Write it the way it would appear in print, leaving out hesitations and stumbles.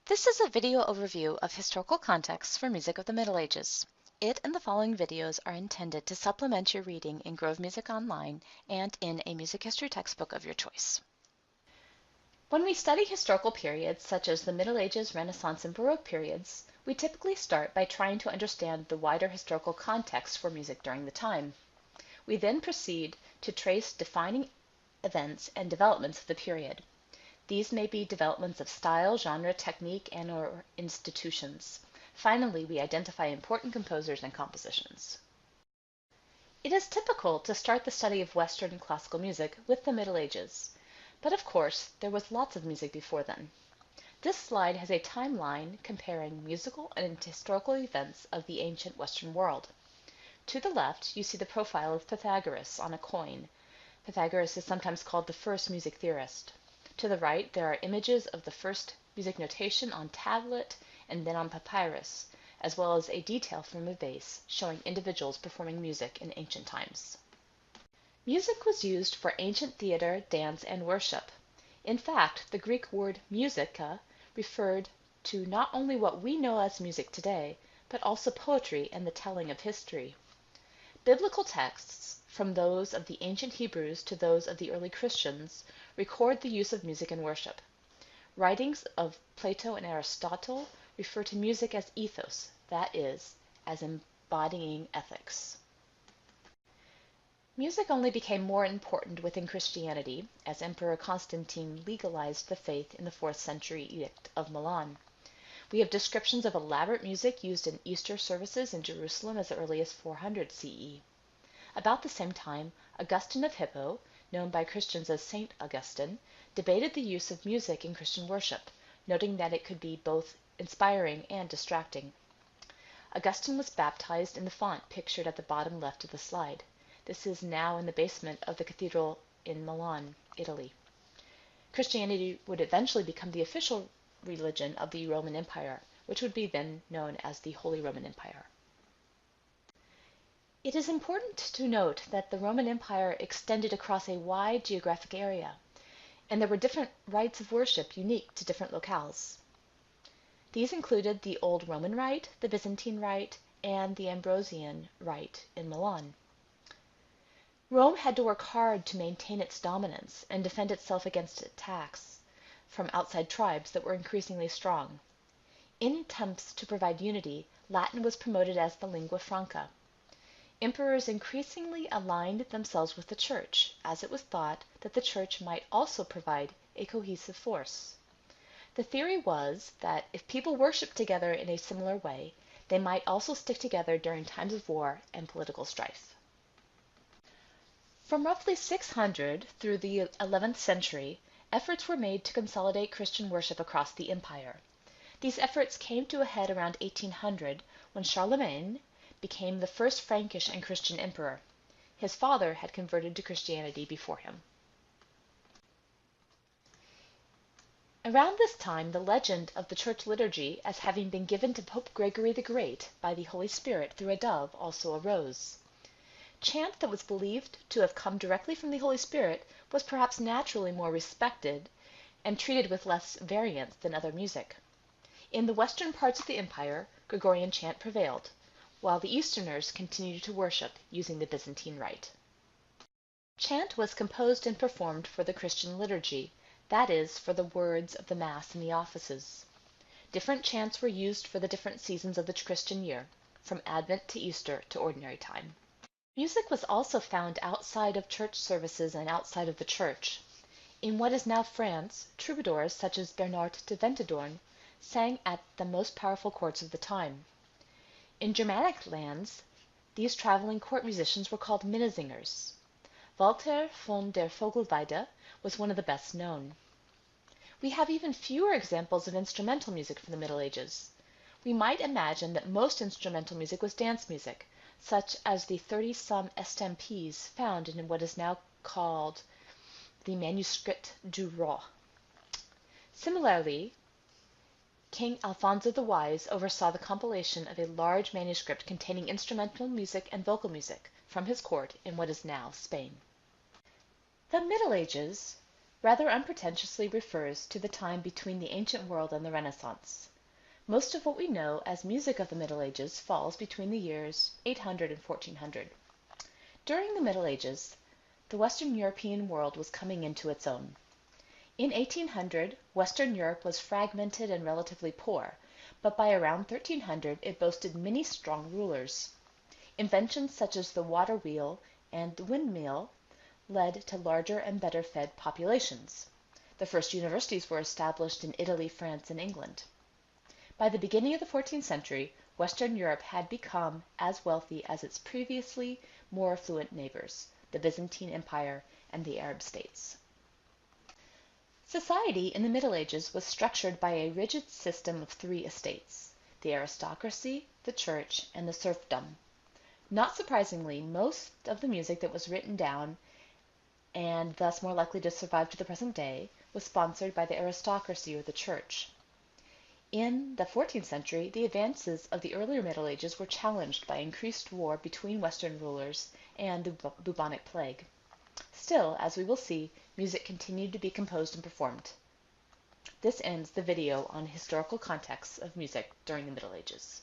This is a video overview of historical context for music of the Middle Ages. It and the following videos are intended to supplement your reading in Grove Music Online and in a music history textbook of your choice. When we study historical periods such as the Middle Ages, Renaissance, and Baroque periods, we typically start by trying to understand the wider historical context for music during the time. We then proceed to trace defining events and developments of the period. These may be developments of style, genre, technique, and/or institutions. Finally, we identify important composers and compositions. It is typical to start the study of Western classical music with the Middle Ages, but of course, there was lots of music before then. This slide has a timeline comparing musical and historical events of the ancient Western world. To the left, you see the profile of Pythagoras on a coin. Pythagoras is sometimes called the first music theorist. To the right, there are images of the first music notation on tablet and then on papyrus, as well as a detail from a vase showing individuals performing music in ancient times. Music was used for ancient theater, dance, and worship. In fact, the Greek word musica referred to not only what we know as music today, but also poetry and the telling of history. Biblical texts, from those of the ancient Hebrews to those of the early Christians, record the use of music in worship. Writings of Plato and Aristotle refer to music as ethos, that is, as embodying ethics. Music only became more important within Christianity as Emperor Constantine legalized the faith in the 4th century Edict of Milan. We have descriptions of elaborate music used in Easter services in Jerusalem as early as 400 CE. About the same time, Augustine of Hippo, known by Christians as Saint Augustine, debated the use of music in Christian worship, noting that it could be both inspiring and distracting. Augustine was baptized in the font pictured at the bottom left of the slide. This is now in the basement of the cathedral in Milan, Italy. Christianity would eventually become the official religion of the Roman Empire, which would be then known as the Holy Roman Empire. It is important to note that the Roman Empire extended across a wide geographic area, and there were different rites of worship unique to different locales. These included the Old Roman Rite, the Byzantine Rite, and the Ambrosian Rite in Milan. Rome had to work hard to maintain its dominance and defend itself against attacks from outside tribes that were increasingly strong. In attempts to provide unity, Latin was promoted as the lingua franca. Emperors increasingly aligned themselves with the Church, as it was thought that the Church might also provide a cohesive force. The theory was that if people worshiped together in a similar way, they might also stick together during times of war and political strife. From roughly 600 through the 11th century, efforts were made to consolidate Christian worship across the empire. These efforts came to a head around 1800 when Charlemagne became the first Frankish and Christian emperor. His father had converted to Christianity before him. Around this time, the legend of the church liturgy as having been given to Pope Gregory the Great by the Holy Spirit through a dove also arose. Chant that was believed to have come directly from the Holy Spirit was perhaps naturally more respected and treated with less variance than other music. In the western parts of the empire, Gregorian chant prevailed, while the Easterners continued to worship using the Byzantine Rite. Chant was composed and performed for the Christian liturgy, that is, for the words of the Mass and the offices. Different chants were used for the different seasons of the Christian year, from Advent to Easter to ordinary time. Music was also found outside of church services and outside of the church. In what is now France, troubadours such as Bernard de Ventadorn sang at the most powerful courts of the time. In Germanic lands, these traveling court musicians were called Minnesingers. Walther von der Vogelweide was one of the best known. We have even fewer examples of instrumental music from the Middle Ages. We might imagine that most instrumental music was dance music, such as the 30-some estampes found in what is now called the Manuscrit du Roi. Similarly, King Alfonso the Wise oversaw the compilation of a large manuscript containing instrumental music and vocal music from his court in what is now Spain. The Middle Ages rather unpretentiously refers to the time between the ancient world and the Renaissance. Most of what we know as music of the Middle Ages falls between the years 800 and 1400. During the Middle Ages, the Western European world was coming into its own. In 1800, Western Europe was fragmented and relatively poor, but by around 1300 it boasted many strong rulers. Inventions such as the water wheel and the windmill led to larger and better fed populations. The first universities were established in Italy, France, and England. By the beginning of the 14th century, Western Europe had become as wealthy as its previously more affluent neighbors, the Byzantine Empire and the Arab states. Society in the Middle Ages was structured by a rigid system of three estates: the aristocracy, the church, and the serfdom. Not surprisingly, most of the music that was written down, and thus more likely to survive to the present day, was sponsored by the aristocracy or the church. In the 14th century, the advances of the earlier Middle Ages were challenged by increased war between Western rulers and the bubonic plague. Still, as we will see, music continued to be composed and performed. This ends the video on historical contexts of music during the Middle Ages.